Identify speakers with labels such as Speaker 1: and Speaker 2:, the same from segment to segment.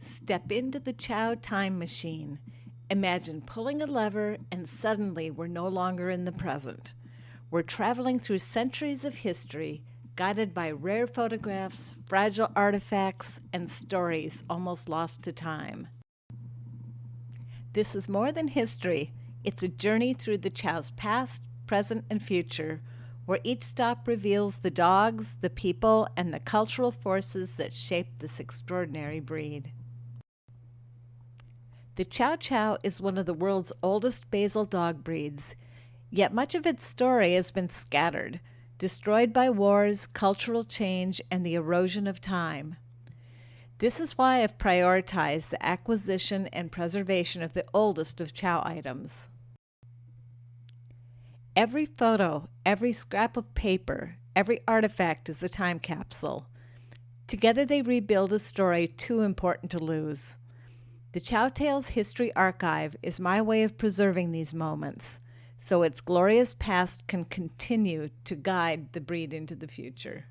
Speaker 1: Step into the Chow time machine. Imagine pulling a lever and suddenly we're no longer in the present. We're traveling through centuries of history, guided by rare photographs, fragile artifacts, and stories almost lost to time. This is more than history. It's a journey through the Chow's past, present, and future, where each stop reveals the dogs, the people, and the cultural forces that shape this extraordinary breed. The Chow Chow is one of the world's oldest basal dog breeds, yet much of its story has been scattered, destroyed by wars, cultural change, and the erosion of time. This is why I've prioritized the acquisition and preservation of the oldest of Chow items. Every photo, every scrap of paper, every artifact is a time capsule. Together they rebuild a story too important to lose. The Chow Tales History Archive is my way of preserving these moments, so its glorious past can continue to guide the breed into the future.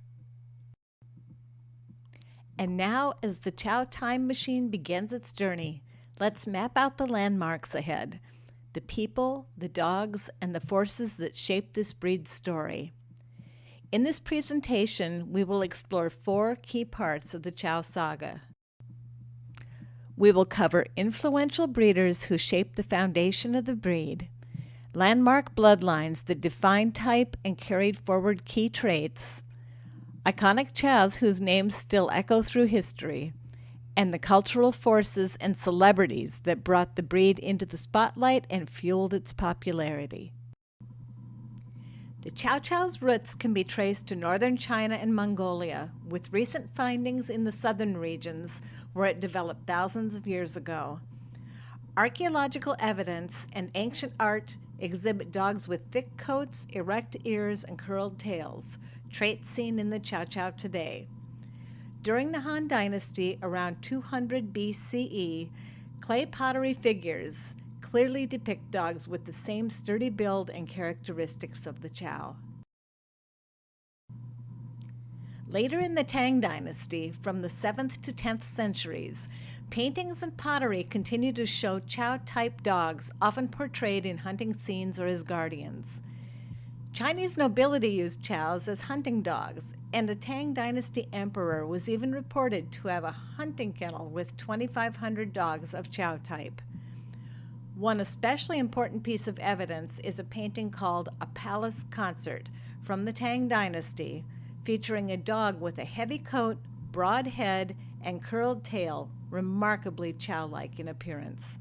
Speaker 1: And now, as the Chow time machine begins its journey, let's map out the landmarks ahead, the people, the dogs, and the forces that shape this breed's story. In this presentation, we will explore 4 key parts of the Chow saga. We will cover influential breeders who shaped the foundation of the breed, landmark bloodlines that defined type and carried forward key traits, iconic chows whose names still echo through history, and the cultural forces and celebrities that brought the breed into the spotlight and fueled its popularity. The Chow Chow's roots can be traced to northern China and Mongolia, with recent findings in the southern regions where it developed thousands of years ago. Archaeological evidence and ancient art exhibit dogs with thick coats, erect ears, and curled tails, traits seen in the Chow Chow today. During the Han Dynasty, around 200 BCE, clay pottery figures clearly depict dogs with the same sturdy build and characteristics of the Chow. Later in the Tang Dynasty, from the 7th to 10th centuries, paintings and pottery continue to show Chow-type dogs, often portrayed in hunting scenes or as guardians. Chinese nobility used Chows as hunting dogs, and a Tang Dynasty emperor was even reported to have a hunting kennel with 2,500 dogs of Chow type. One especially important piece of evidence is a painting called A Palace Concert from the Tang Dynasty, featuring a dog with a heavy coat, broad head, and curled tail, remarkably Chow-like in appearance.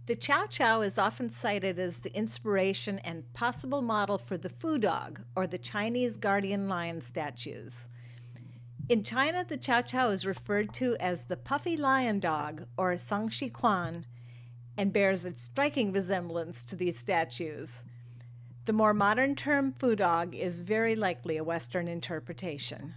Speaker 1: The Chow Chow is often cited as the inspiration and possible model for the Fu dog, or the Chinese guardian lion statues. In China, the Chow Chow is referred to as the puffy lion dog, or Sangshi Quan, and bears a striking resemblance to these statues. The more modern term Fu dog is very likely a Western interpretation.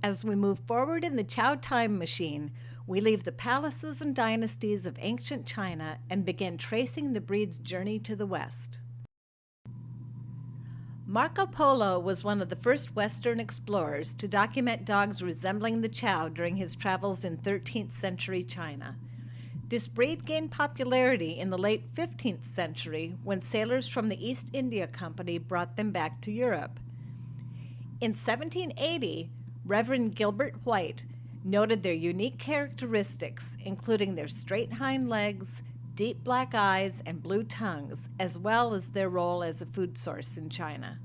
Speaker 1: As we move forward in the Chow time machine, we leave the palaces and dynasties of ancient China and begin tracing the breed's journey to the West. Marco Polo was one of the first Western explorers to document dogs resembling the Chow during his travels in 13th century China. This breed gained popularity in the late 15th century when sailors from the East India Company brought them back to Europe. In 1780, Reverend Gilbert White noted their unique characteristics, including their straight hind legs, deep black eyes, and blue tongues, as well as their role as a food source in China.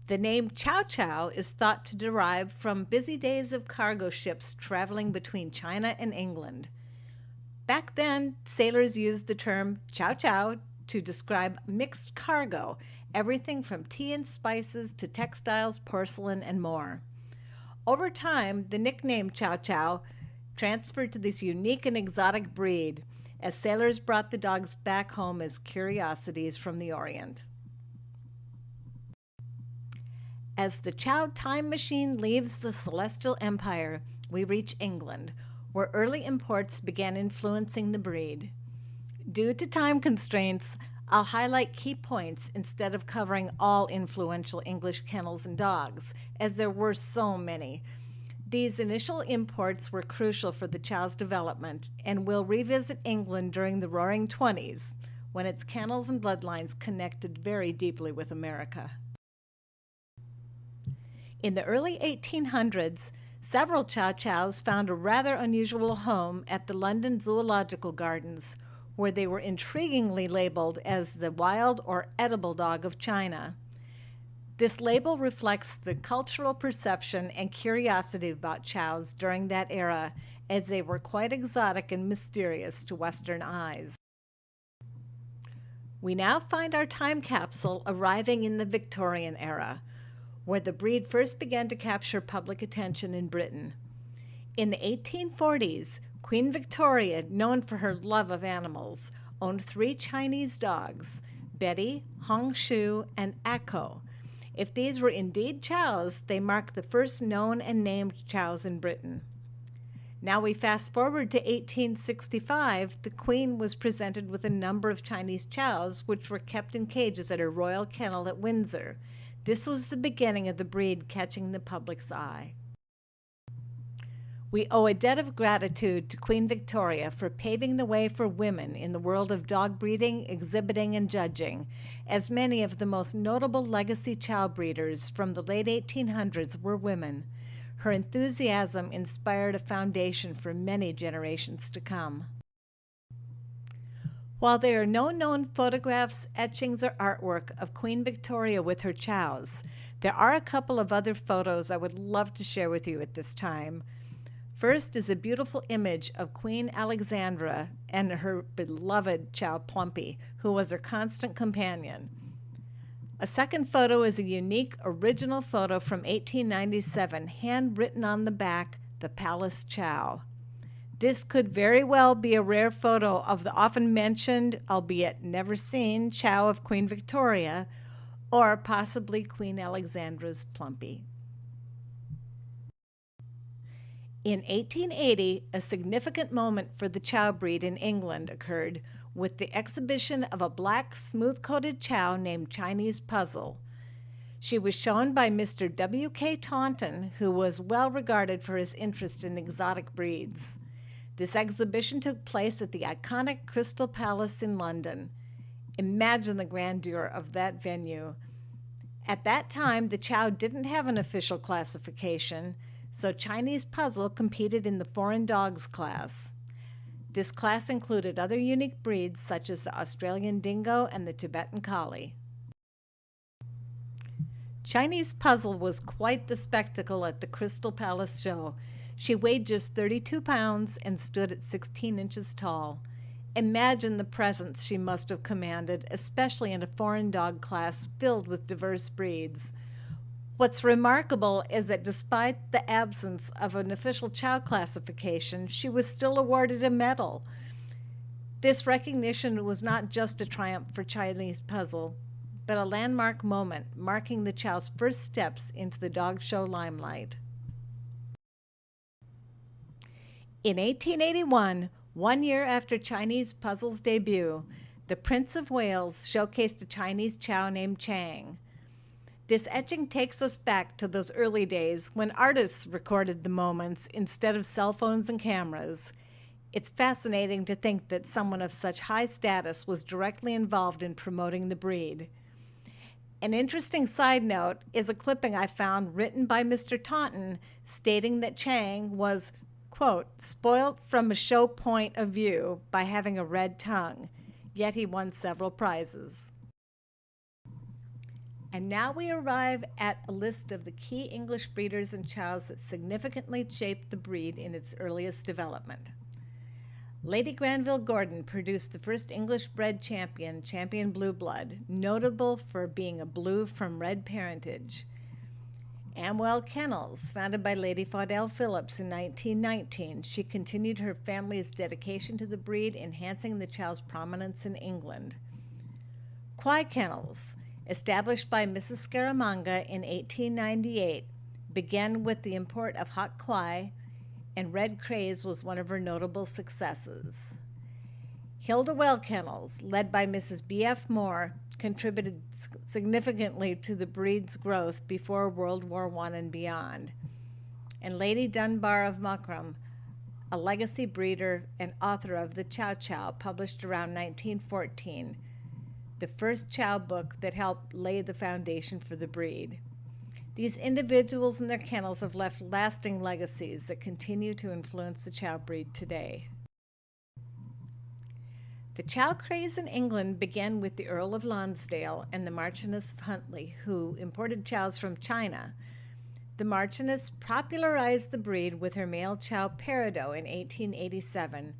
Speaker 1: The name Chow Chow is thought to derive from busy days of cargo ships traveling between China and England. Back then, sailors used the term Chow Chow to describe mixed cargo, everything from tea and spices to textiles, porcelain, and more. Over time, the nickname Chow Chow transferred to this unique and exotic breed as sailors brought the dogs back home as curiosities from the Orient. As the Chow time machine leaves the Celestial Empire, we reach England, where early imports began influencing the breed. Due to time constraints, I'll highlight key points instead of covering all influential English kennels and dogs, as there were so many. These initial imports were crucial for the Chow's development, and we'll revisit England during the Roaring Twenties, when its kennels and bloodlines connected very deeply with America. In the early 1800s, several Chow Chows found a rather unusual home at the London Zoological Gardens, where they were intriguingly labeled as the wild or edible dog of China. This label reflects the cultural perception and curiosity about chows during that era, as they were quite exotic and mysterious to Western eyes. We now find our time capsule arriving in the Victorian era, where the breed first began to capture public attention in Britain. In the 1840s, Queen Victoria, known for her love of animals, owned 3 Chinese dogs, Betty, Hong Shu, and Akko. If these were indeed chows, they mark the first known and named chows in Britain. Now we fast forward to 1865, the Queen was presented with a number of Chinese chows which were kept in cages at her royal kennel at Windsor. This was the beginning of the breed catching the public's eye. We owe a debt of gratitude to Queen Victoria for paving the way for women in the world of dog breeding, exhibiting, and judging, as many of the most notable legacy chow breeders from the late 1800s were women. Her enthusiasm inspired a foundation for many generations to come. While there are no known photographs, etchings, or artwork of Queen Victoria with her chows, there are a couple of other photos I would love to share with you at this time. First is a beautiful image of Queen Alexandra and her beloved chow Plumpy, who was her constant companion. A second photo is a unique original photo from 1897, handwritten on the back, "The Palace Chow." This could very well be a rare photo of the often mentioned, albeit never seen, chow of Queen Victoria, or possibly Queen Alexandra's Plumpy. In 1880, a significant moment for the chow breed in England occurred with the exhibition of a black, smooth-coated chow named Chinese Puzzle. She was shown by Mr. W.K. Taunton, who was well regarded for his interest in exotic breeds. This exhibition took place at the iconic Crystal Palace in London. Imagine the grandeur of that venue. At that time, the chow didn't have an official classification, so Chinese Puzzle competed in the foreign dogs class. This class included other unique breeds such as the Australian Dingo and the Tibetan Collie. Chinese Puzzle was quite the spectacle at the Crystal Palace show. She weighed just 32 pounds and stood at 16 inches tall. Imagine the presence she must have commanded, especially in a foreign dog class filled with diverse breeds. What's remarkable is that despite the absence of an official chow classification, she was still awarded a medal. This recognition was not just a triumph for Chinese Puzzle, but a landmark moment marking the chow's first steps into the dog show limelight. In 1881, 1 year after Chinese Puzzle's debut, the Prince of Wales showcased a Chinese chow named Chang. This etching takes us back to those early days when artists recorded the moments instead of cell phones and cameras. It's fascinating to think that someone of such high status was directly involved in promoting the breed. An interesting side note is a clipping I found written by Mr. Taunton stating that Chang was, quote, spoilt from a show point of view by having a red tongue, yet he won several prizes. And now we arrive at a list of the key English breeders and chows that significantly shaped the breed in its earliest development. Lady Granville Gordon produced the first English-bred champion, Champion Blue Blood, notable for being a blue from red parentage. Amwell Kennels, founded by Lady Faudel Phillips in 1919, she continued her family's dedication to the breed, enhancing the chow's prominence in England. Kwai Kennels, established by Mrs. Scaramanga in 1898, began with the import of hot kwai, and Red Craze was one of her notable successes. Hilda Well Kennels, led by Mrs. B.F. Moore, contributed significantly to the breed's growth before World War I and beyond. And Lady Dunbar of Muckram, a legacy breeder and author of the Chow Chow, published around 1914, the first Chow book that helped lay the foundation for the breed. These individuals and their kennels have left lasting legacies that continue to influence the Chow breed today. The Chow craze in England began with the Earl of Lonsdale and the Marchioness of Huntly, who imported Chows from China. The Marchioness popularized the breed with her male Chow Peridot in 1887,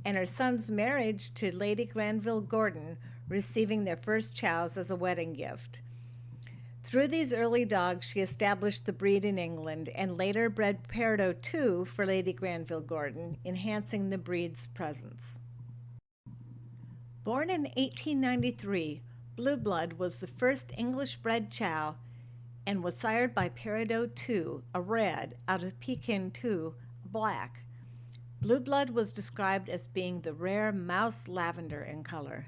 Speaker 1: and her son's marriage to Lady Granville Gordon, receiving their first Chows as a wedding gift. Through these early dogs, she established the breed in England and later bred Peridot II for Lady Granville Gordon, enhancing the breed's presence. Born in 1893, Blue Blood was the first English-bred Chow and was sired by Peridot II, a red, out of Pekin II, a black. Blue Blood was described as being the rare mouse lavender in color.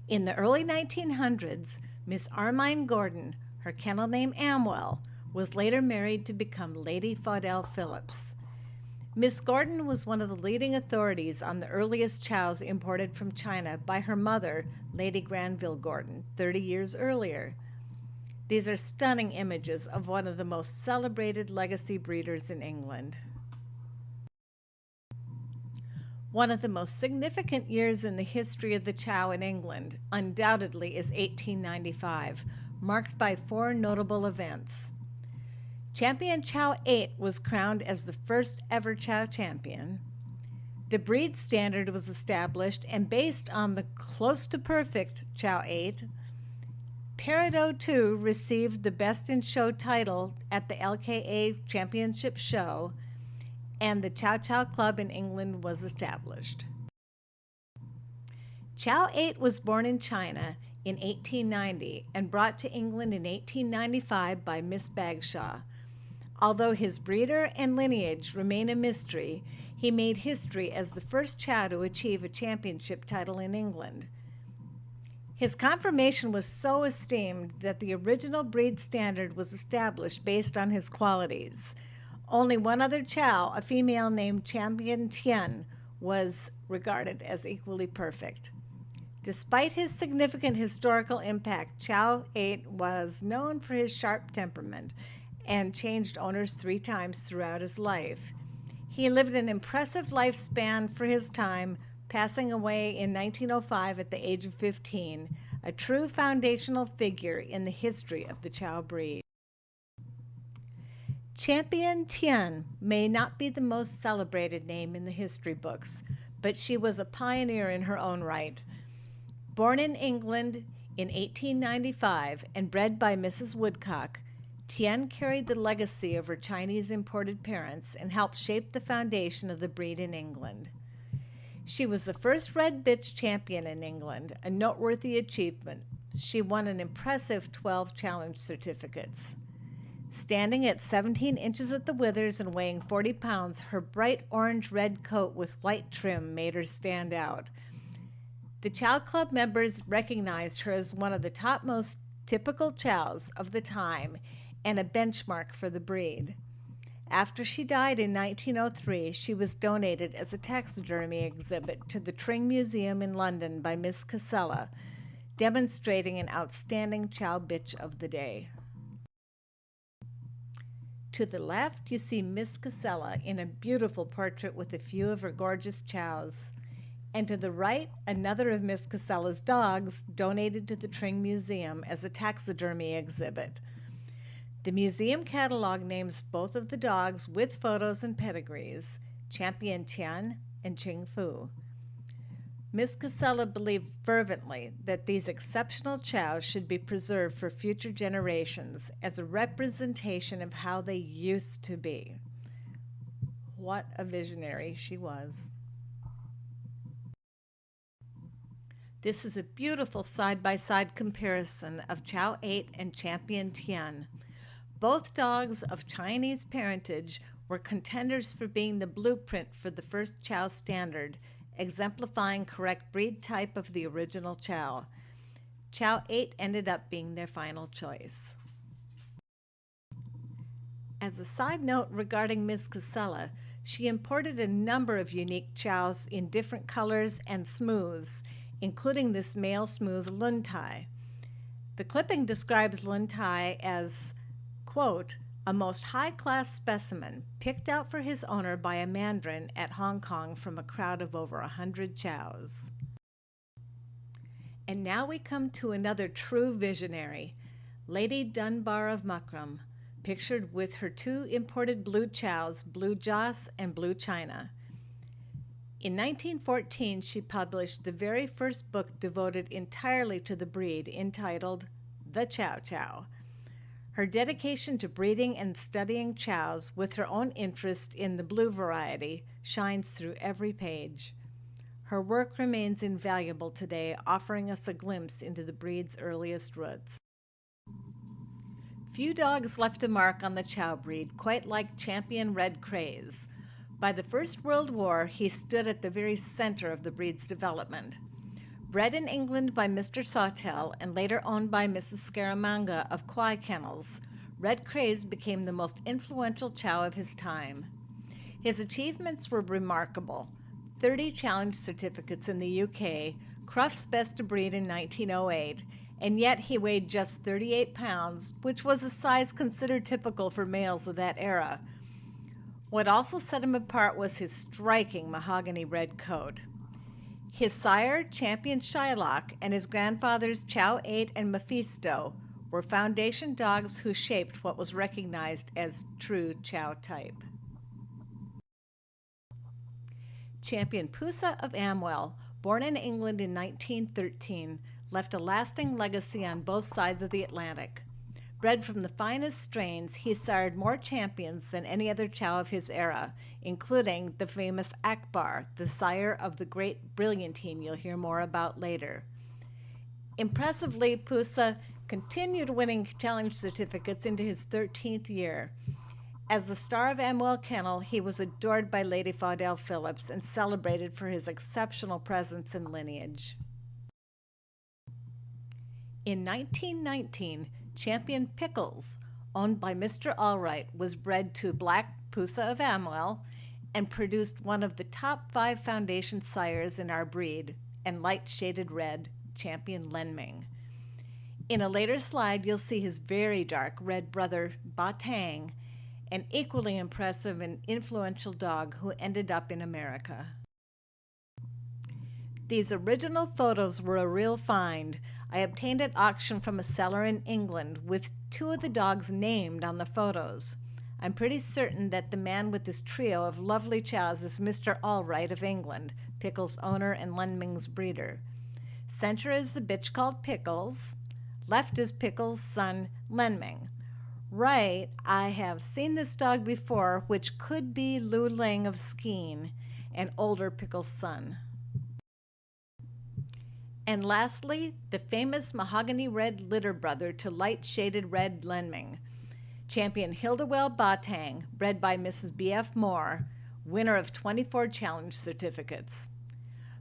Speaker 1: In the early 1900s, Miss Armine Gordon, her kennel name Amwell, was later married to become Lady Faudel Phillips. Miss Gordon was one of the leading authorities on the earliest Chows imported from China by her mother, Lady Granville Gordon, 30 years earlier. These are stunning images of one of the most celebrated legacy breeders in England. One of the most significant years in the history of the Chow in England, undoubtedly, is 1895, marked by 4 notable events. Champion Chow 8 was crowned as the first ever Chow champion. The breed standard was established and based on the close to perfect Chow 8. Peridot II received the Best in Show title at the LKA Championship Show, and the Chow Chow Club in England was established. Chow 8 was born in China in 1890 and brought to England in 1895 by Miss Bagshaw. Although his breeder and lineage remain a mystery, he made history as the first Chow to achieve a championship title in England. His conformation was so esteemed that the original breed standard was established based on his qualities. Only one other Chow, a female named Champion Tian, was regarded as equally perfect. Despite his significant historical impact, Chow 8 was known for his sharp temperament and changed owners 3 times throughout his life. He lived an impressive lifespan for his time, passing away in 1905 at the age of 15, a true foundational figure in the history of the Chow breed. Champion Tian may not be the most celebrated name in the history books, but she was a pioneer in her own right. Born in England in 1895 and bred by Mrs. Woodcock, Tian carried the legacy of her Chinese imported parents and helped shape the foundation of the breed in England. She was the first red bitch champion in England, a noteworthy achievement. She won an impressive 12 challenge certificates. Standing at 17 inches at the withers and weighing 40 pounds, her bright orange-red coat with white trim made her stand out. The Chow Club members recognized her as one of the topmost typical Chows of the time and a benchmark for the breed. After she died in 1903, she was donated as a taxidermy exhibit to the Tring Museum in London by Miss Casella, demonstrating an outstanding Chow bitch of the day. To the left, you see Miss Casella in a beautiful portrait with a few of her gorgeous Chows. And to the right, another of Miss Casella's dogs donated to the Tring Museum as a taxidermy exhibit. The museum catalog names both of the dogs with photos and pedigrees, Champion Tian and Ching Fu. Miss Casella believed fervently that these exceptional Chows should be preserved for future generations as a representation of how they used to be. What a visionary she was. This is a beautiful side-by-side comparison of Chow 8 and Champion Tian. Both dogs of Chinese parentage were contenders for being the blueprint for the first Chow standard, exemplifying correct breed type of the original Chow. Chow 8 ended up being their final choice. As a side note regarding Ms. Casella, she imported a number of unique chows in different colors and smooths, including this male smooth Lun Tai. The clipping describes Lun Tai as, quote, a most high-class specimen picked out for his owner by a mandarin at Hong Kong from a crowd of over 100 chows. And now we come to another true visionary, Lady Dunbar of Mukrum, pictured with her two imported blue chows, Blue Joss and Blue China. In 1914, she published the very first book devoted entirely to the breed, entitled The Chow Chow. Her dedication to breeding and studying chows, with her own interest in the blue variety, shines through every page. Her work remains invaluable today, offering us a glimpse into the breed's earliest roots. Few dogs left a mark on the Chow breed, quite like Champion Red Craze. By the First World War, he stood at the very center of the breed's development. Bred in England by Mr. Sawtell and later owned by Mrs. Scaramanga of Quai Kennels, Red Craze became the most influential Chow of his time. His achievements were remarkable. 30 challenge certificates in the UK, Crufts Best of Breed in 1908, and yet he weighed just 38 pounds, which was a size considered typical for males of that era. What also set him apart was his striking mahogany red coat. His sire, Champion Shylock, and his grandfathers Chow 8 and Mephisto were foundation dogs who shaped what was recognized as true Chow type. Champion Pusa of Amwell, born in England in 1913, left a lasting legacy on both sides of the Atlantic. Bred from the finest strains, he sired more champions than any other Chow of his era, including the famous Akbar, the sire of the great Brilliantine you'll hear more about later. Impressively, Pusa continued winning challenge certificates into his 13th year. As the star of Amwell Kennel, he was adored by Lady Faudel Phillips and celebrated for his exceptional presence and lineage. In 1919, Champion Pickles, owned by Mr. Allwright, was bred to Black Pusa of Amwell and produced one of the top 5 foundation sires in our breed, and light shaded red, Champion Lenming. In a later slide, you'll see his very dark red brother, Ba Tang, an equally impressive and influential dog who ended up in America. These original photos were a real find. I obtained at auction from a seller in England with 2 of the dogs named on the photos. I'm pretty certain that the man with this trio of lovely chows is Mr. Allwright of England, Pickles' owner and Lenming's breeder. Center is the bitch called Pickles. Left is Pickles' son, Lenming. Right, I have seen this dog before, which could be Lu Ling of Skeen, an older Pickles' son. And lastly, the famous mahogany red litter brother to light shaded red Lenming, Champion Hildewell Batang, bred by Mrs. B.F. Moore, winner of 24 challenge certificates.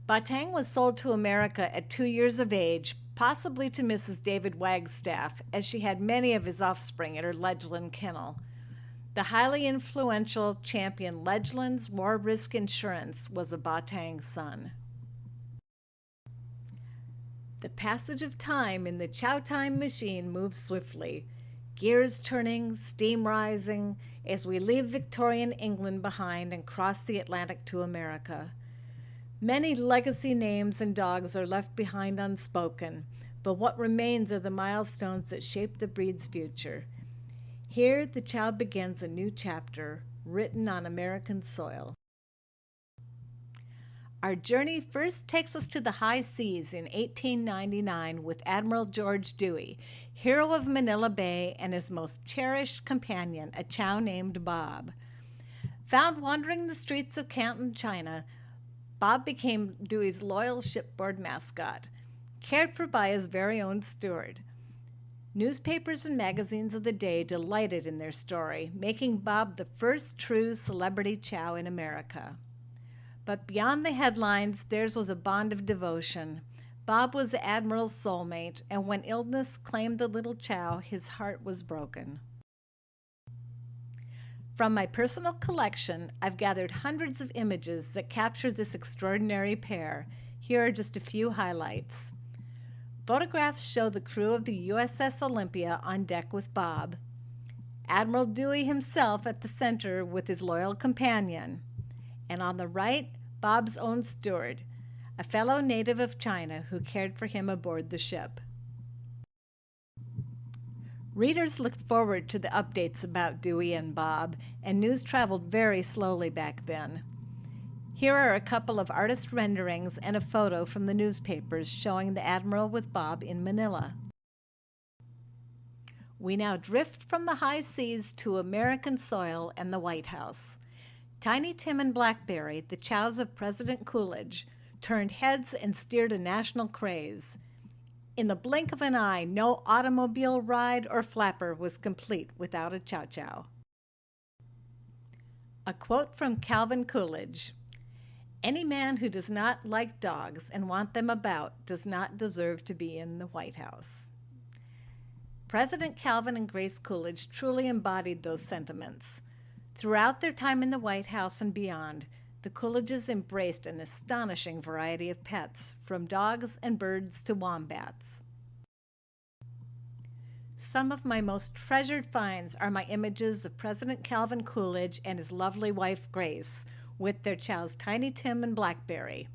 Speaker 1: Batang was sold to America at 2 years of age, possibly to Mrs. David Wagstaff, as she had many of his offspring at her Ledgeland kennel. The highly influential Champion Ledgeland's War Risk Insurance was a Batang son. The passage of time in the Chow Time machine moves swiftly, gears turning, steam rising, as we leave Victorian England behind and cross the Atlantic to America. Many legacy names and dogs are left behind unspoken, but what remains are the milestones that shape the breed's future. Here, the Chow begins a new chapter, written on American soil. Our journey first takes us to the high seas in 1899 with Admiral George Dewey, hero of Manila Bay, and his most cherished companion, a Chow named Bob. Found wandering the streets of Canton, China, Bob became Dewey's loyal shipboard mascot, cared for by his very own steward. Newspapers and magazines of the day delighted in their story, making Bob the first true celebrity Chow in America. But beyond the headlines, theirs was a bond of devotion. Bob was the Admiral's soulmate, and when illness claimed the little Chow, his heart was broken. From my personal collection, I've gathered hundreds of images that capture this extraordinary pair. Here are just a few highlights. Photographs show the crew of the USS Olympia on deck with Bob. Admiral Dewey himself at the center with his loyal companion. And on the right, Bob's own steward, a fellow native of China who cared for him aboard the ship. Readers looked forward to the updates about Dewey and Bob, and news traveled very slowly back then. Here are a couple of artist renderings and a photo from the newspapers showing the Admiral with Bob in Manila. We now drift from the high seas to American soil and the White House. Tiny Tim and Blackberry, the chows of President Coolidge, turned heads and steered a national craze. In the blink of an eye, no automobile ride or flapper was complete without a chow chow. A quote from Calvin Coolidge: "Any man who does not like dogs and want them about does not deserve to be in the White House." President Calvin and Grace Coolidge truly embodied those sentiments. Throughout their time in the White House and beyond, the Coolidges embraced an astonishing variety of pets, from dogs and birds to wombats. Some of my most treasured finds are my images of President Calvin Coolidge and his lovely wife Grace, with their chows Tiny Tim and Blackberry.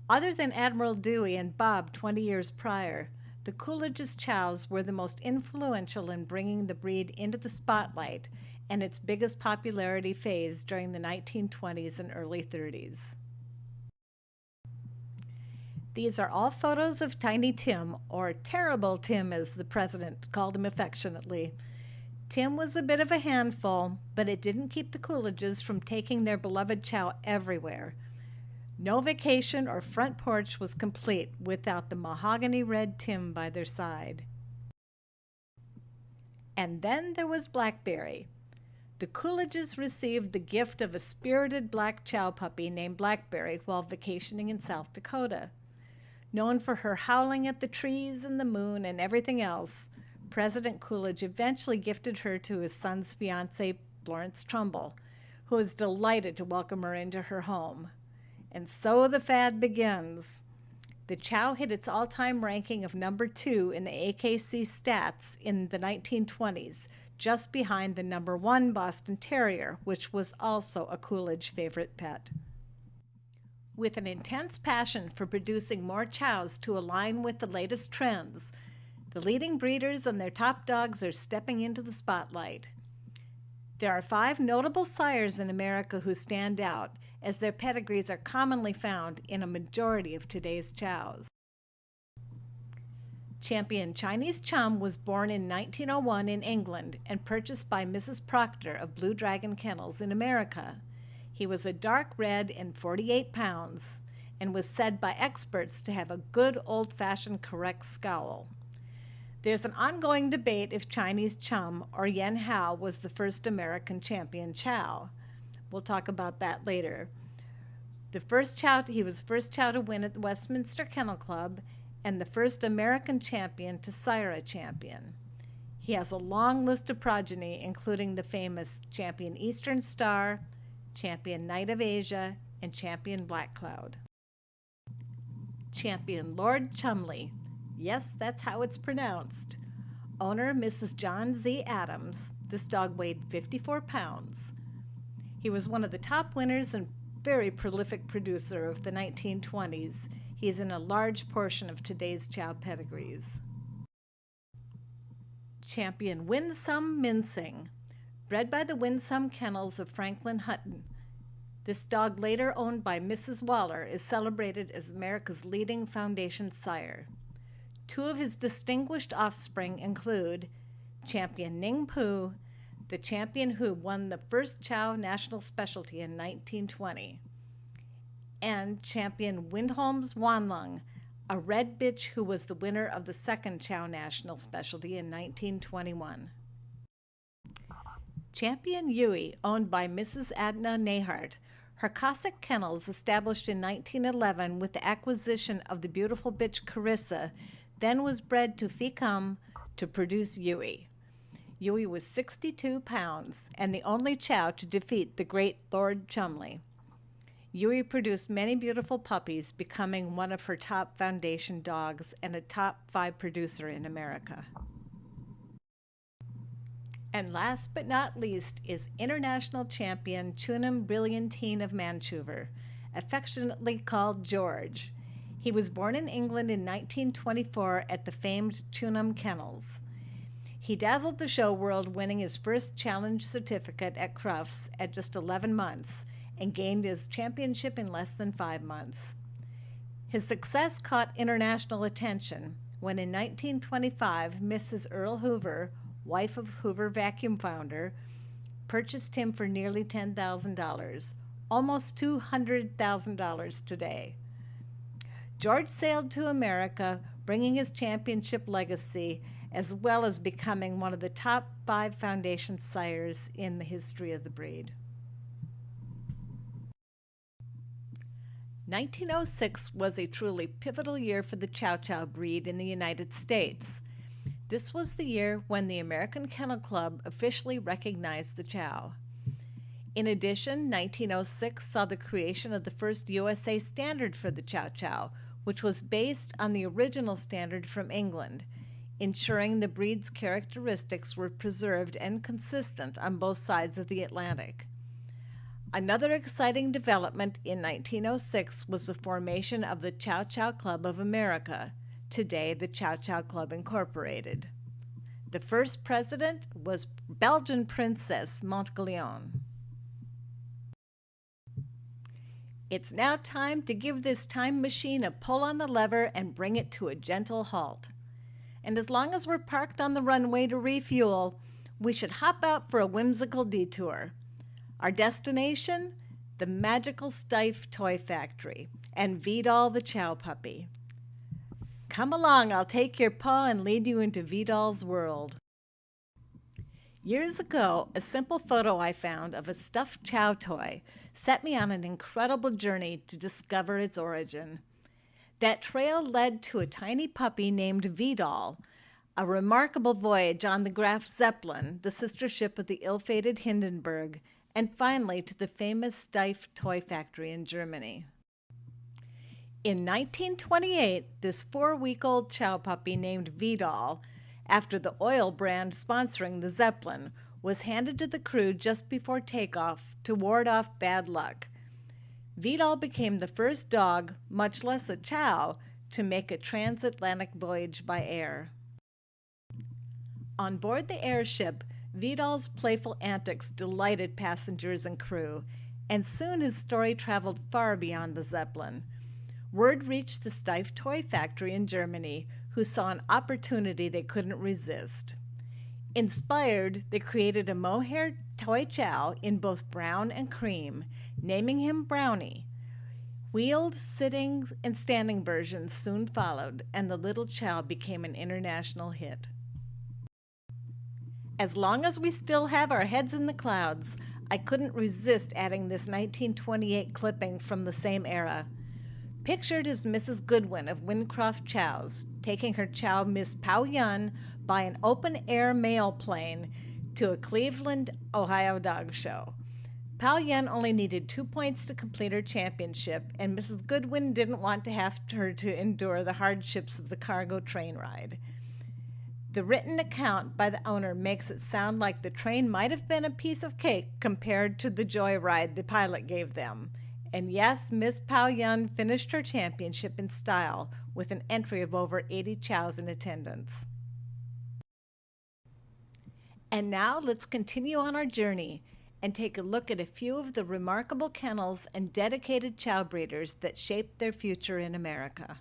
Speaker 1: Other than Admiral Dewey and Bob 20 years prior, the Coolidge's chows were the most influential in bringing the breed into the spotlight and its biggest popularity phase during the 1920s and early 30s. These are all photos of Tiny Tim, or Terrible Tim as the president called him affectionately. Tim was a bit of a handful, but it didn't keep the Coolidges from taking their beloved chow everywhere. No vacation or front porch was complete without the mahogany red Tim by their side. And then there was Blackberry. The Coolidges received the gift of a spirited black chow puppy named Blackberry while vacationing in South Dakota. Known for her howling at the trees and the moon and everything else, President Coolidge eventually gifted her to his son's fiancée, Florence Trumbull, who was delighted to welcome her into her home. And so the fad begins. The chow hit its all-time ranking of number 2 in the AKC stats in the 1920s, just behind the number 1 Boston Terrier, which was also a Coolidge favorite pet. With an intense passion for producing more chows to align with the latest trends, the leading breeders and their top dogs are stepping into the spotlight. There are 5 notable sires in America who stand out, as their pedigrees are commonly found in a majority of today's chows. Champion Chinese Chum was born in 1901 in England and purchased by Mrs. Proctor of Blue Dragon Kennels in America. He was a dark red and 48 pounds and was said by experts to have a good old-fashioned correct scowl. There's an ongoing debate if Chinese Chum or Yen Hao was the first American champion chow. We'll talk about that later. He was the first chow to win at the Westminster Kennel Club and the first American champion to sire a champion. He has a long list of progeny, including the famous Champion Eastern Star, Champion Knight of Asia, and Champion Black Cloud. Champion Lord Chumley. Yes, that's how it's pronounced. Owner Mrs. John Z. Adams. This dog weighed 54 pounds. He was one of the top winners and very prolific producer of the 1920s. He is in a large portion of today's chow pedigrees. Champion Winsome Mincing. Bred by the Winsome Kennels of Franklin Hutton. This dog, later owned by Mrs. Waller, is celebrated as America's leading foundation sire. 2 of his distinguished offspring include Champion Ning Poo, the champion who won the first Chow National Specialty in 1920, and Champion Windholm's Wanlung, a red bitch who was the winner of the second Chow National Specialty in 1921. Champion Yui, owned by Mrs. Adna Nehart. Her Cossack Kennels, established in 1911 with the acquisition of the beautiful bitch Carissa, then was bred to Fecum to produce Yui. Yui was 62 pounds and the only Chow to defeat the great Lord Chumley. Yui produced many beautiful puppies, becoming one of her top foundation dogs and a top 5 producer in America. And last but not least is international champion Chunam Brilliantine of Manchester, affectionately called George. He was born in England in 1924 at the famed Chunam Kennels. He dazzled the show world, winning his first challenge certificate at Crufts at just 11 months and gained his championship in less than 5 months. His success caught international attention when in 1925 Mrs. Earl Hoover, wife of Hoover Vacuum founder, purchased him for nearly $10,000, almost $200,000 today. George sailed to America, bringing his championship legacy, as well as becoming one of the top 5 foundation sires in the history of the breed. 1906 was a truly pivotal year for the Chow Chow breed in the United States. This was the year when the American Kennel Club officially recognized the Chow. In addition, 1906 saw the creation of the first USA standard for the Chow Chow, which was based on the original standard from England, ensuring the breed's characteristics were preserved and consistent on both sides of the Atlantic. Another exciting development in 1906 was the formation of the Chow Chow Club of America, today the Chow Chow Club Incorporated. The first president was Belgian Princess Montgolfier. It's now time to give this time machine a pull on the lever and bring it to a gentle halt. And as long as we're parked on the runway to refuel, we should hop out for a whimsical detour. Our destination? The magical Steiff Toy Factory and Vidal the Chow puppy. Come along, I'll take your paw and lead you into Vidal's world. Years ago, a simple photo I found of a stuffed Chow toy set me on an incredible journey to discover its origin. That trail led to a tiny puppy named Vidal, a remarkable voyage on the Graf Zeppelin, the sister ship of the ill-fated Hindenburg, and finally to the famous Steiff Toy Factory in Germany. In 1928, this 4-week-old Chow puppy named Vidal, after the oil brand sponsoring the Zeppelin, was handed to the crew just before takeoff to ward off bad luck. Vidal became the first dog, much less a Chow, to make a transatlantic voyage by air. On board the airship, Vidal's playful antics delighted passengers and crew, and soon his story traveled far beyond the Zeppelin. Word reached the Steiff Toy Factory in Germany, who saw an opportunity they couldn't resist. Inspired, they created a mohair toy Chow in both brown and cream, naming him Brownie. Wheeled, sitting, and standing versions soon followed, and the little Chow became an international hit. As long as we still have our heads in the clouds, I couldn't resist adding this 1928 clipping from the same era. Pictured is Mrs. Goodwin of Wincroft Chows, taking her Chow Miss Pao Yun by an open-air mail plane to a Cleveland, Ohio dog show. Pao Yun only needed 2 points to complete her championship, and Mrs. Goodwin didn't want to have her to endure the hardships of the cargo train ride. The written account by the owner makes it sound like the train might have been a piece of cake compared to the joyride the pilot gave them. And yes, Miss Pao Yun finished her championship in style with an entry of over 80 Chows in attendance. And now let's continue on our journey and take a look at a few of the remarkable kennels and dedicated Chow breeders that shaped their future in America.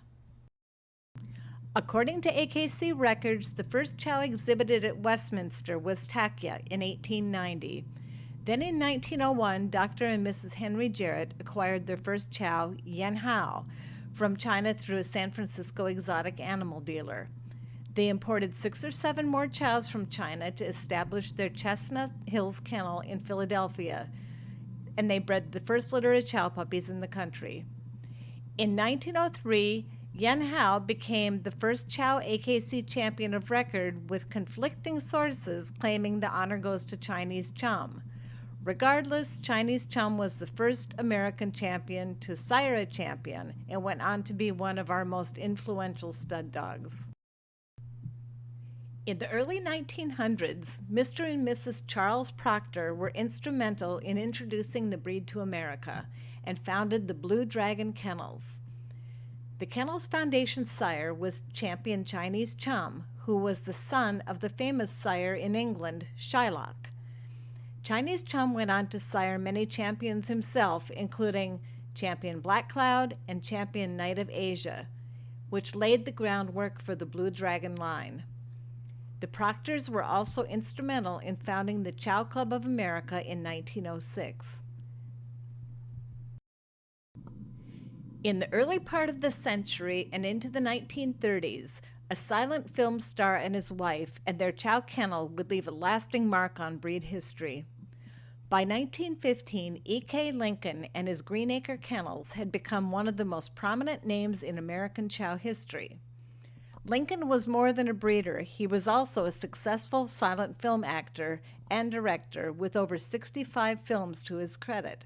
Speaker 1: According to AKC records, the first Chow exhibited at Westminster was Takya in 1890. Then in 1901, Dr. and Mrs. Henry Jarrett acquired their first Chow, Yan Hao, from China through a San Francisco exotic animal dealer. They imported 6 or 7 more Chows from China to establish their Chestnut Hills Kennel in Philadelphia, and they bred the first litter of Chow puppies in the country. In 1903, Yen Hao became the first Chow AKC champion of record, with conflicting sources claiming the honor goes to Chinese Chum. Regardless, Chinese Chum was the first American champion to sire a champion and went on to be one of our most influential stud dogs. In the early 1900s, Mr. and Mrs. Charles Proctor were instrumental in introducing the breed to America and founded the Blue Dragon Kennels. The Kennels Foundation sire was champion Chinese Chum, who was the son of the famous sire in England, Shylock. Chinese Chum went on to sire many champions himself, including champion Black Cloud and champion Knight of Asia, which laid the groundwork for the Blue Dragon line. The Proctors were also instrumental in founding the Chow Club of America in 1906. In the early part of the century and into the 1930s, a silent film star and his wife and their Chow kennel would leave a lasting mark on breed history. By 1915, E.K. Lincoln and his Greenacre Kennels had become one of the most prominent names in American Chow history. Lincoln was more than a breeder. He was also a successful silent film actor and director with over 65 films to his credit.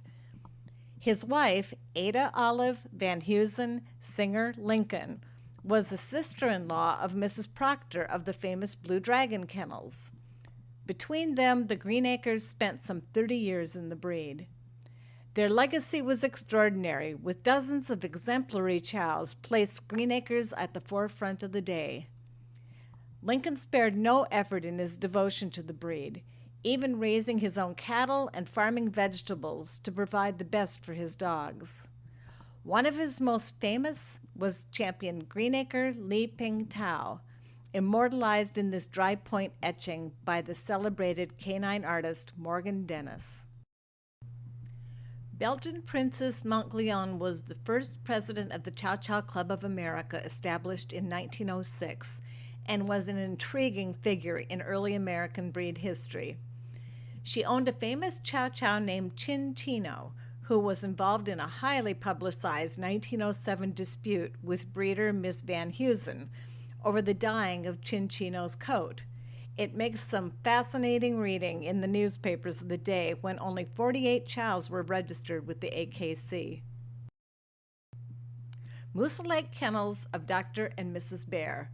Speaker 1: His wife, Ada Olive Van Heusen Singer Lincoln, was the sister-in-law of Mrs. Proctor of the famous Blue Dragon Kennels. Between them, the Greenacres spent some 30 years in the breed. Their legacy was extraordinary, with dozens of exemplary chows placed Greenacres at the forefront of the day. Lincoln spared no effort in his devotion to the breed, even raising his own cattle and farming vegetables to provide the best for his dogs. One of his most famous was champion Greenacre Li Ping Tao, immortalized in this dry point etching by the celebrated canine artist Morgan Dennis. Belgian Princess Montglion was the first president of the Chow Chow Club of America, established in 1906, and was an intriguing figure in early American breed history. She owned a famous Chow Chow named Chin Chino, who was involved in a highly publicized 1907 dispute with breeder Miss Van Heusen over the dyeing of Chin Chino's coat. It makes some fascinating reading in the newspapers of the day when only 48 chows were registered with the AKC. Moose Lake Kennels of Dr. and Mrs. Bear.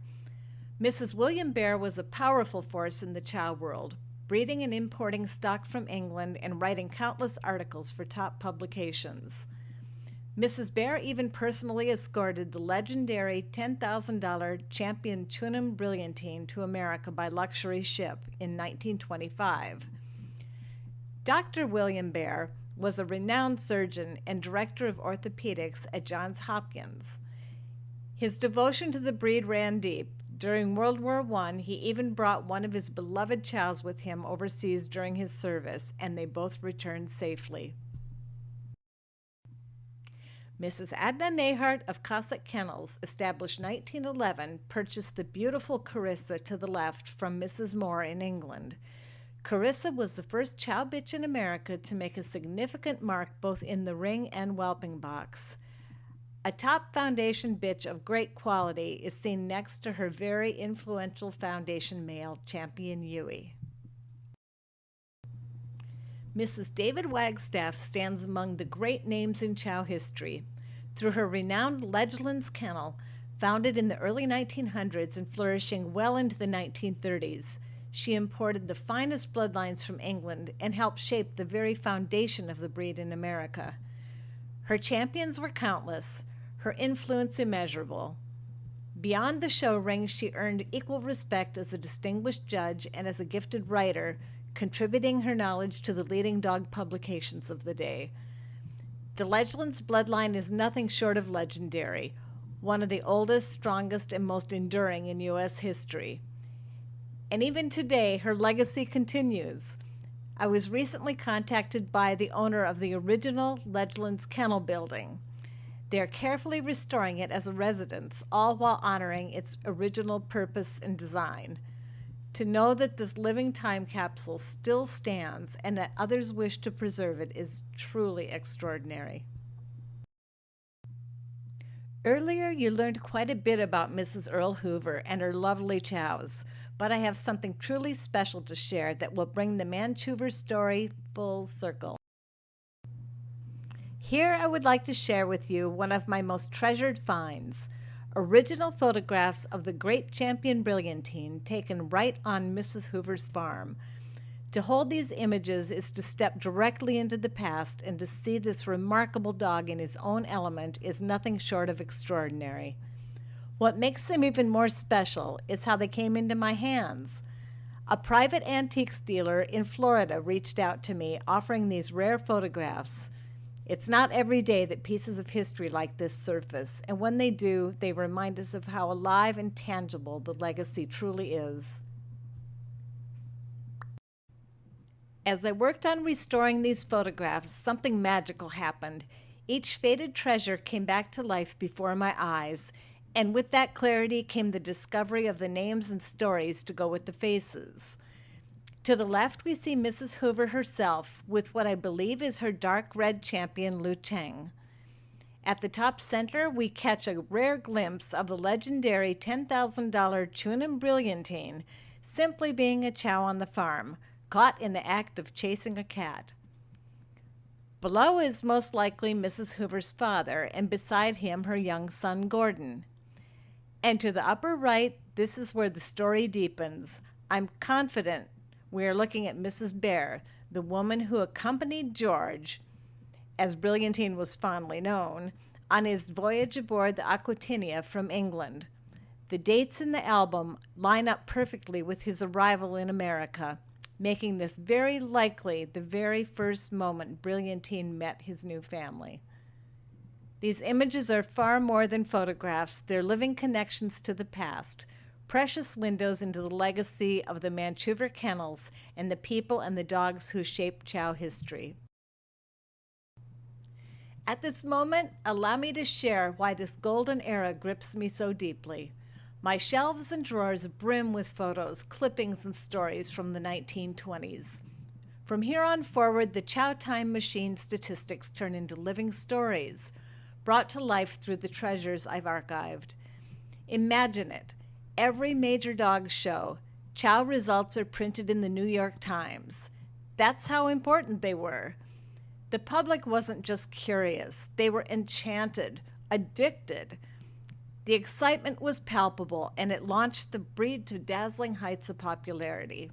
Speaker 1: Mrs. William Bear was a powerful force in the chow world, breeding and importing stock from England and writing countless articles for top publications. Mrs. Bear even personally escorted the legendary $10,000 Champion Chunum Brilliantine to America by luxury ship in 1925. Dr. William Bear was a renowned surgeon and director of orthopedics at Johns Hopkins. His devotion to the breed ran deep. During World War I, he even brought one of his beloved chows with him overseas during his service, and they both returned safely. Mrs. Adna Nehart of Cossack Kennels, established 1911, purchased the beautiful Carissa to the left from Mrs. Moore in England. Carissa was the first chow bitch in America to make a significant mark both in the ring and whelping box. A top foundation bitch of great quality is seen next to her very influential foundation male, Champion Yui. Mrs. David Wagstaff stands among the great names in chow history. Through her renowned Ledgelands Kennel, founded in the early 1900s and flourishing well into the 1930s, she imported the finest bloodlines from England and helped shape the very foundation of the breed in America. Her champions were countless, her influence immeasurable. Beyond the show ring, she earned equal respect as a distinguished judge and as a gifted writer, contributing her knowledge to the leading dog publications of the day. The Ledgelands bloodline is nothing short of legendary, one of the oldest, strongest, and most enduring in U.S. history. And even today, her legacy continues. I was recently contacted by the owner of the original Ledgelands Kennel building. They are carefully restoring it as a residence, all while honoring its original purpose and design. To know that this living time capsule still stands and that others wish to preserve it is truly extraordinary. Earlier, you learned quite a bit about Mrs. Earl Hoover and her lovely chows, but I have something truly special to share that will bring the Manchoover story full circle. Here I would like to share with you one of my most treasured finds, original photographs of the great champion brilliantine taken right on Mrs. Hoover's farm. To hold these images is to step directly into the past, and to see this remarkable dog in his own element is nothing short of extraordinary. What makes them even more special is how they came into my hands. A private antiques dealer in Florida reached out to me offering these rare photographs. It's not every day that pieces of history like this surface, and when they do, they remind us of how alive and tangible the legacy truly is. As I worked on restoring these photographs, something magical happened. Each faded treasure came back to life before my eyes, and with that clarity came the discovery of the names and stories to go with the faces. To the left, we see Mrs. Hoover herself with what I believe is her dark red champion, Lu Cheng. At the top center, we catch a rare glimpse of the legendary $10,000 Chunin Brilliantine, simply being a chow on the farm, caught in the act of chasing a cat. Below is most likely Mrs. Hoover's father, and beside him her young son, Gordon. And to the upper right, this is where the story deepens. I'm confident we are looking at Mrs. Bear, the woman who accompanied George, as Brilliantine was fondly known, on his voyage aboard the Aquitania from England. The dates in the album line up perfectly with his arrival in America, making this very likely the very first moment Brilliantine met his new family. These images are far more than photographs. They're living connections to the past, precious windows into the legacy of the Manchoover kennels and the people and the dogs who shaped Chow history. At this moment, allow me to share why this golden era grips me so deeply. My shelves and drawers brim with photos, clippings, and stories from the 1920s. From here on forward, the Chow Time Machine statistics turn into living stories, brought to life through the treasures I've archived. Imagine it. Every major dog show, Chow results are printed in the New York Times. That's how important they were. The public wasn't just curious, they were enchanted, addicted. The excitement was palpable, and it launched the breed to dazzling heights of popularity.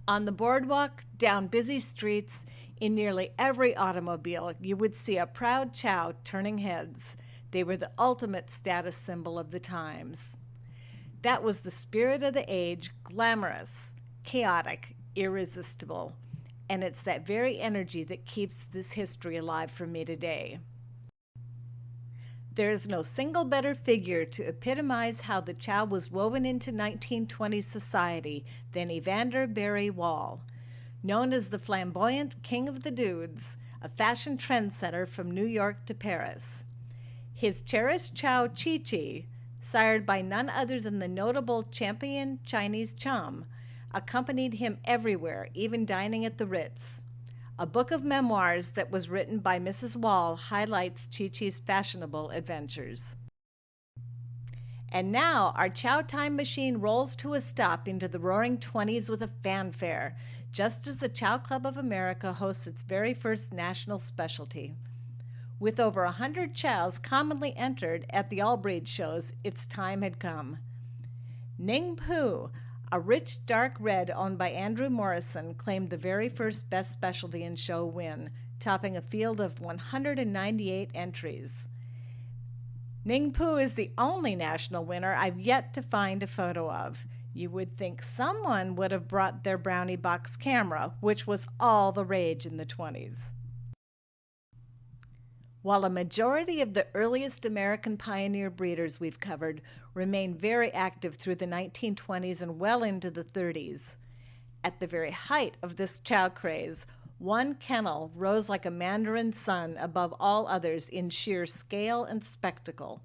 Speaker 1: On the boardwalk, down busy streets, in nearly every automobile, you would see a proud chow turning heads. They were the ultimate status symbol of the times. That was the spirit of the age, glamorous, chaotic, irresistible. And it's that very energy that keeps this history alive for me today. There is no single better figure to epitomize how the chow was woven into 1920s society than Evander Barry Wall. Known as the flamboyant king of the dudes, a fashion trendsetter from New York to Paris. His cherished chow Chi-Chi, sired by none other than the notable champion Chinese Chum, accompanied him everywhere, even dining at the Ritz. A book of memoirs that was written by Mrs. Wall highlights Chi-Chi's fashionable adventures. And now our Chow Time Machine rolls to a stop into the roaring 20s with a fanfare, just as the Chow Club of America hosts its very first national specialty. With over 100 chows commonly entered at the all-breed shows, its time had come. Ning Pu, a rich dark red owned by Andrew Morrison, claimed the very first best specialty in show win, topping a field of 198 entries. Ning Pu is the only national winner I've yet to find a photo of. You would think someone would have brought their brownie box camera, which was all the rage in the 20s. While a majority of the earliest American pioneer breeders we've covered remained very active through the 1920s and well into the 30s, at the very height of this chow craze, one kennel rose like a mandarin sun above all others in sheer scale and spectacle,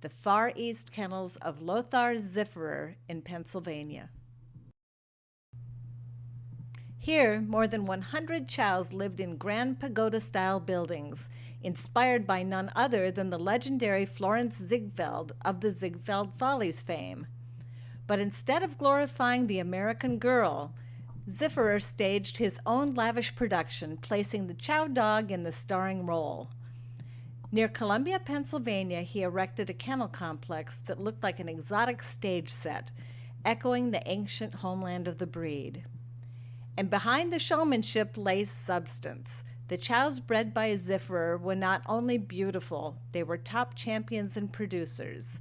Speaker 1: the Far East kennels of Lothar Zifferer in Pennsylvania. Here, more than 100 chows lived in grand pagoda-style buildings, inspired by none other than the legendary Florence Ziegfeld of the Ziegfeld Follies fame. But instead of glorifying the American girl, Zifferer staged his own lavish production, placing the chow dog in the starring role. Near Columbia, Pennsylvania, he erected a kennel complex that looked like an exotic stage set, echoing the ancient homeland of the breed. And behind the showmanship lay substance. The chows bred by Zifferer were not only beautiful, they were top champions and producers.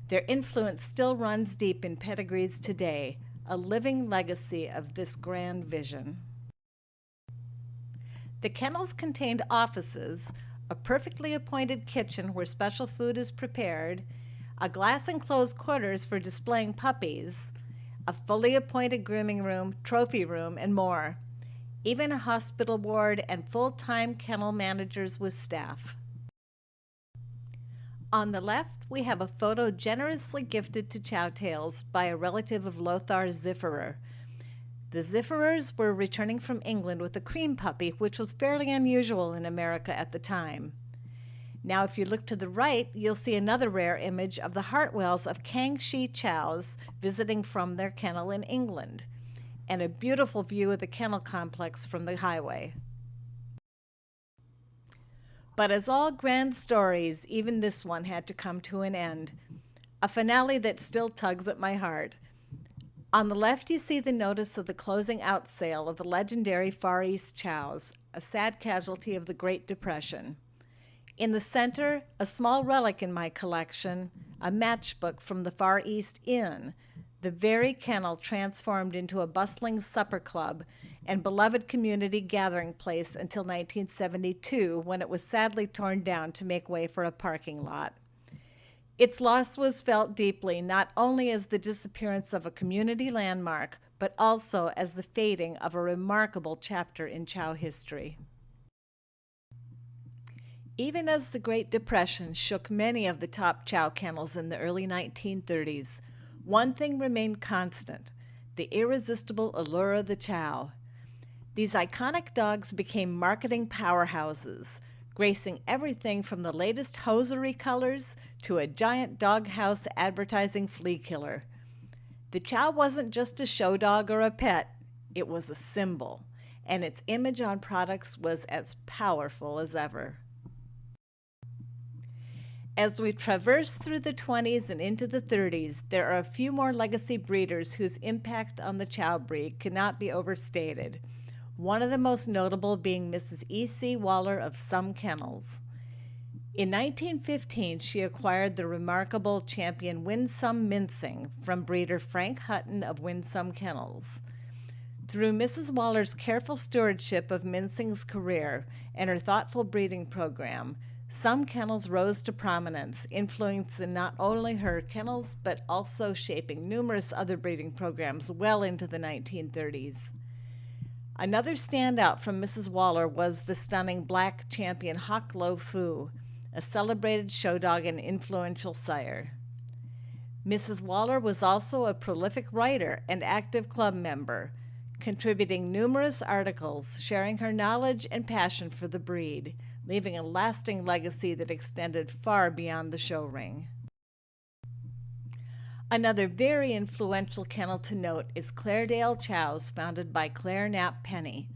Speaker 1: Their influence still runs deep in pedigrees today, a living legacy of this grand vision. The kennels contained offices, a perfectly appointed kitchen where special food is prepared, a glass-enclosed quarters for displaying puppies, a fully appointed grooming room, trophy room, and more. Even a hospital ward and full-time kennel managers with staff. On the left, we have a photo generously gifted to Chow Tales by a relative of Lothar Zifferer. The Zifferers were returning from England with a cream puppy, which was fairly unusual in America at the time. Now, if you look to the right, you'll see another rare image of the Hartwells of Kangxi Chows visiting from their kennel in England, and a beautiful view of the kennel complex from the highway. But as all grand stories, even this one had to come to an end, a finale that still tugs at my heart. On the left, you see the notice of the closing out sale of the legendary Far East chows, a sad casualty of the Great Depression. In the center, a small relic in my collection, a matchbook from the Far East Inn, the very kennel transformed into a bustling supper club and beloved community gathering place until 1972, when it was sadly torn down to make way for a parking lot. Its loss was felt deeply, not only as the disappearance of a community landmark, but also as the fading of a remarkable chapter in Chow history. Even as the Great Depression shook many of the top chow kennels in the early 1930s, one thing remained constant: the irresistible allure of the chow. These iconic dogs became marketing powerhouses, gracing everything from the latest hosiery colors to a giant doghouse advertising flea killer. The chow wasn't just a show dog or a pet, it was a symbol, and its image on products was as powerful as ever. As we traverse through the 20s and into the 30s, there are a few more legacy breeders whose impact on the chow breed cannot be overstated, one of the most notable being Mrs. E.C. Waller of Some Kennels. In 1915, she acquired the remarkable champion Winsome Mincing from breeder Frank Hutton of Winsome Kennels. Through Mrs. Waller's careful stewardship of Mincing's career and her thoughtful breeding program, Some Kennels rose to prominence, influencing not only her kennels, but also shaping numerous other breeding programs well into the 1930s. Another standout from Mrs. Waller was the stunning black champion Hok Lo Fu, a celebrated show dog and influential sire. Mrs. Waller was also a prolific writer and active club member, contributing numerous articles sharing her knowledge and passion for the breed, leaving a lasting legacy that extended far beyond the show ring. Another very influential kennel to note is Claredale Chows, founded by Claire Knapp Penny.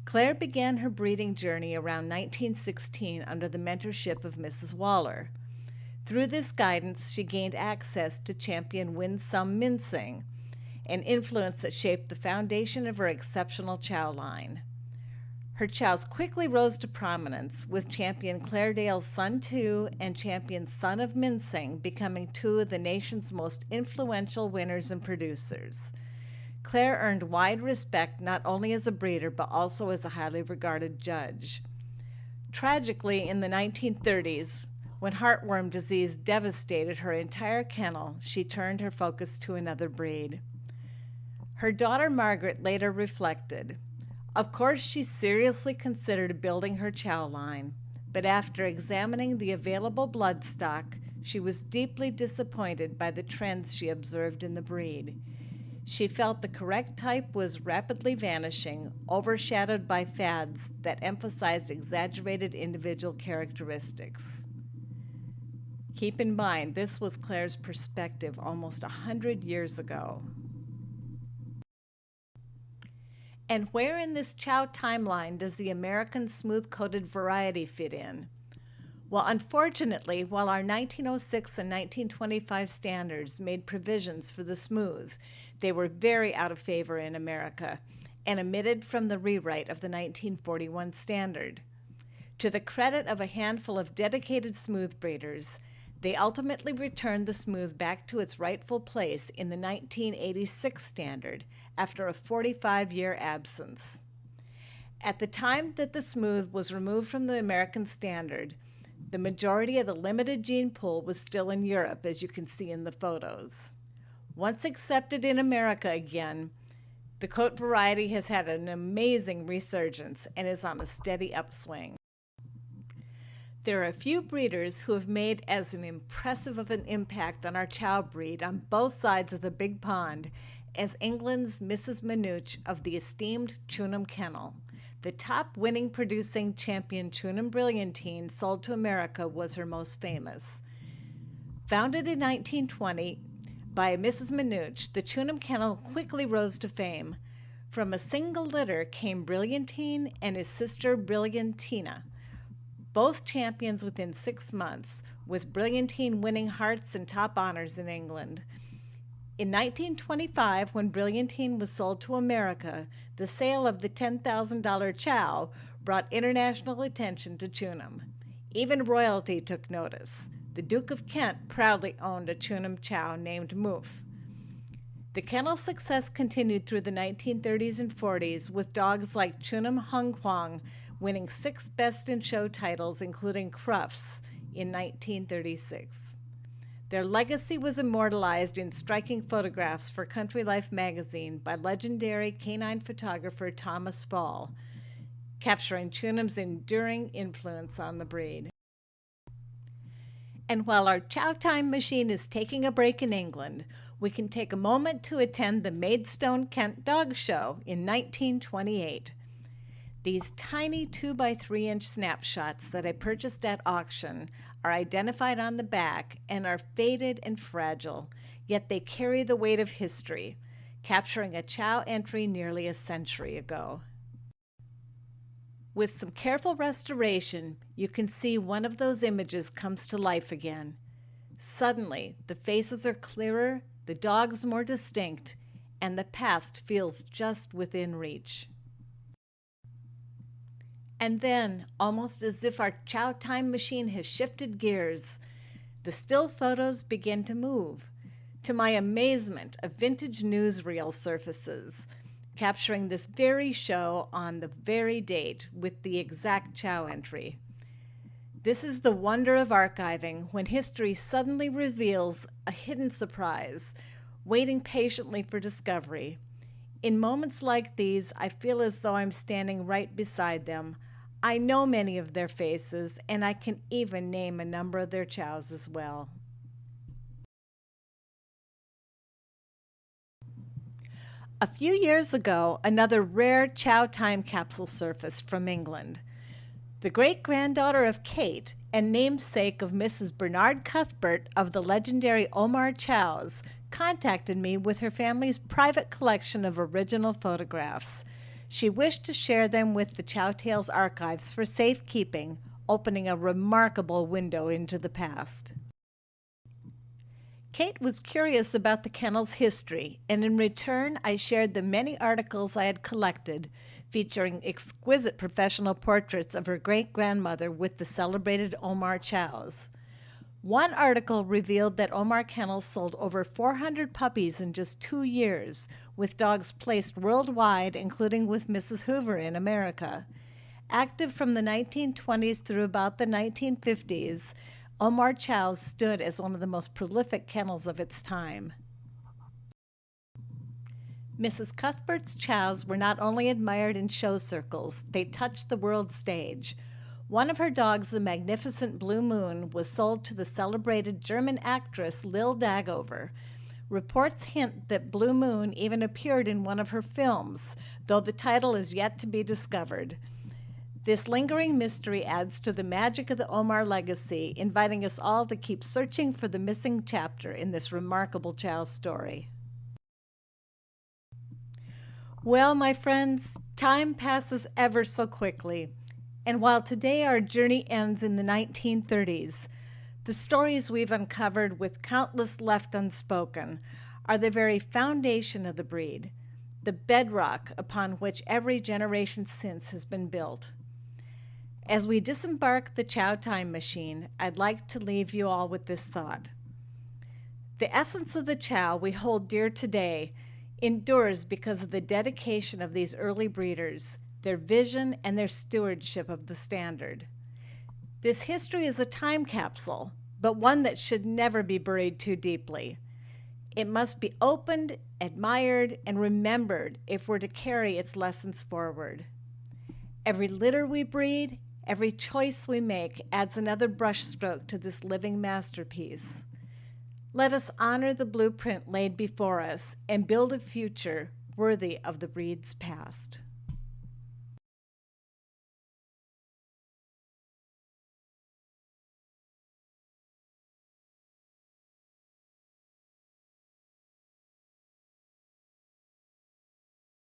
Speaker 1: Claire began her breeding journey around 1916 under the mentorship of Mrs. Waller. Through this guidance, she gained access to champion Winsome Mincing, an influence that shaped the foundation of her exceptional chow line. Her chows quickly rose to prominence, with champion Claredale's Son 2 and champion Son of Mincing becoming two of the nation's most influential winners and producers. Claire earned wide respect not only as a breeder, but also as a highly regarded judge. Tragically, in the 1930s, when heartworm disease devastated her entire kennel, she turned her focus to another breed. Her daughter Margaret later reflected, "Of course, she seriously considered building her chow line, but after examining the available blood stock, she was deeply disappointed by the trends she observed in the breed. She felt the correct type was rapidly vanishing, overshadowed by fads that emphasized exaggerated individual characteristics. Keep in mind, this was Claire's perspective almost 100 years ago. And where in this Chow timeline does the American smooth-coated variety fit in? Well, unfortunately, while our 1906 and 1925 standards made provisions for the smooth, they were very out of favor in America and omitted from the rewrite of the 1941 standard. To the credit of a handful of dedicated smooth breeders, they ultimately returned the smooth back to its rightful place in the 1986 standard after a 45-year absence. At the time that the smooth was removed from the American standard, the majority of the limited gene pool was still in Europe, as you can see in the photos. Once accepted in America again, the coat variety has had an amazing resurgence and is on a steady upswing. There are a few breeders who have made as an impressive of an impact on our Chow breed on both sides of the big pond as England's Mrs. Manuch of the esteemed Chunum Kennel. The top winning producing champion Chunum Brilliantine sold to America was her most famous. Founded in 1920 by Mrs. Manuch, the Chunum Kennel quickly rose to fame. From a single litter came Brilliantine and his sister Brilliantina, both champions within 6 months, with Brilliantine winning hearts and top honors in England. In 1925, when Brilliantine was sold to America, the sale of the $10,000 Chow brought international attention to Chunum. Even royalty took notice. The Duke of Kent proudly owned a Chunum Chow named Moof. The kennel's success continued through the 1930s and 40s, with dogs like Chunum Hung Huang winning 6 Best in Show titles, including Crufts, in 1936. Their legacy was immortalized in striking photographs for Country Life magazine by legendary canine photographer Thomas Fall, capturing Chunum's enduring influence on the breed. And while our Chow Time machine is taking a break in England, we can take a moment to attend the Maidstone Kent Dog Show in 1928. These tiny 2x3-inch snapshots that I purchased at auction are identified on the back and are faded and fragile, yet they carry the weight of history, capturing a Chow entry nearly a century ago. With some careful restoration, you can see one of those images comes to life again. Suddenly, the faces are clearer, the dogs more distinct, and the past feels just within reach. And then, almost as if our Chow time machine has shifted gears, the still photos begin to move. To my amazement, a vintage newsreel surfaces, capturing this very show on the very date with the exact Chow entry. This is the wonder of archiving, when history suddenly reveals a hidden surprise, waiting patiently for discovery. In moments like these, I feel as though I'm standing right beside them. I know many of their faces, and I can even name a number of their Chows as well. A few years ago, another rare Chow time capsule surfaced from England. The great-granddaughter of Kate and namesake of Mrs. Bernard Cuthbert of the legendary Omar Chows contacted me with her family's private collection of original photographs. She wished to share them with the Chow Tales archives for safekeeping, opening a remarkable window into the past. Kate was curious about the kennel's history, and in return I shared the many articles I had collected featuring exquisite professional portraits of her great-grandmother with the celebrated Omar Chows. One article revealed that Omar Kennel sold over 400 puppies in just 2 years, with dogs placed worldwide, including with Mrs. Hoover in America. Active from the 1920s through about the 1950s, Omar Chows stood as one of the most prolific kennels of its time. Mrs. Cuthbert's Chows were not only admired in show circles, they touched the world stage. One of her dogs, the magnificent Blue Moon, was sold to the celebrated German actress Lil Dagover. Reports hint that Blue Moon even appeared in one of her films, though the title is yet to be discovered. This lingering mystery adds to the magic of the Omar legacy, inviting us all to keep searching for the missing chapter in this remarkable Chow story. Well, my friends, time passes ever so quickly. And while today our journey ends in the 1930s, the stories we've uncovered, with countless left unspoken, are the very foundation of the breed, the bedrock upon which every generation since has been built. As we disembark the Chow time machine, I'd like to leave you all with this thought. The essence of the Chow we hold dear today endures because of the dedication of these early breeders, their vision, and their stewardship of the standard. This history is a time capsule, but one that should never be buried too deeply. It must be opened, admired, and remembered if we're to carry its lessons forward. Every litter we breed, every choice we make adds another brushstroke to this living masterpiece. Let us honor the blueprint laid before us and build a future worthy of the breed's past.